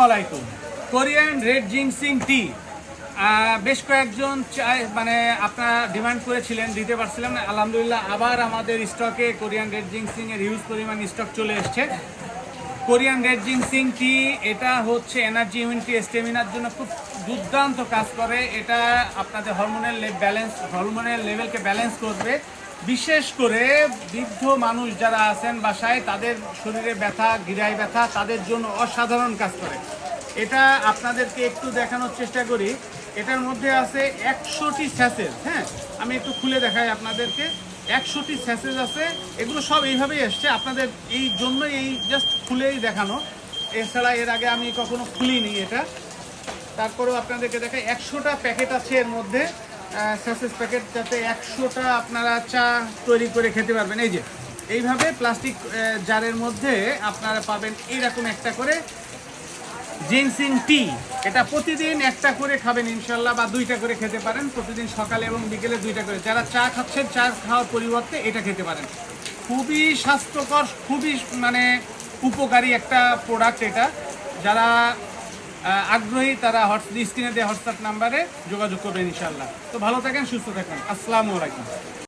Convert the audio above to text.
আলাইকুম। Korean red ginseng টি বেশ কয়েকজন মানে আপনারা ডিমান্ড করেছিলেন, দিতে পারছিলাম না। আলহামদুলিল্লাহ আবার আমাদের স্টকে কোরিয়ান রেড জিনসিং এর হিউজ পরিমাণ স্টক চলে এসছে। কোরিয়ান রেড জিনসিং টি এটা হচ্ছে এনার্জি, ইমিউনিটি, স্টেমিনার জন্য খুব দুর্দান্ত কাজ করে। এটা আপনাদের হরমোনাল লেভেলকে ব্যালেন্স করবে। বিশেষ করে বৃদ্ধ মানুষ যারা আছেন বাসায়, তাদের শরীরে ব্যথা, গিরায় ব্যথা, তাদের জন্য অসাধারণ কাজ করে। এটা আপনাদেরকে একটু দেখানোর চেষ্টা করি। এটার মধ্যে আছে 100টি স্যাচেস। হ্যাঁ, আমি একটু খুলে দেখাই আপনাদেরকে। 100টি স্যাচেস আছে। এগুলো সব এইভাবেই এসছে, আপনাদের এই জন্য এই জাস্ট খুলেই দেখানো। এছাড়া এর আগে আমি কখনো খুলিনি এটা। তারপরেও আপনাদেরকে দেখাই 100টা প্যাকেট আছে এর মধ্যে, স্যাচেস প্যাকেট, যাতে 100টা আপনারা চা তৈরি করে খেতে পারবেন। এই যে এইভাবে প্লাস্টিক জারের মধ্যে আপনারা পাবেন এইরকম একটা করে জিনসিং টি। এটা প্রতিদিন একটা করে খাবেন ইনশাল্লাহ, বা 2টা করে খেতে পারেন প্রতিদিন, সকালে এবং বিকেলে 2টা করে। যারা চা খাচ্ছেন, চা খাওয়ার পরিবর্তে এটা খেতে পারেন। খুবই স্বাস্থ্যকর, খুবই মানে উপকারী একটা প্রোডাক্ট এটা। যারা আগ্রহী তারা স্ক্রিনে দেওয়া হোয়াটসঅ্যাপ নাম্বারে যোগাযোগ করবেন ইনশাল্লাহ। তো ভালো থাকেন, সুস্থ থাকেন। আসসালামু আলাইকুম।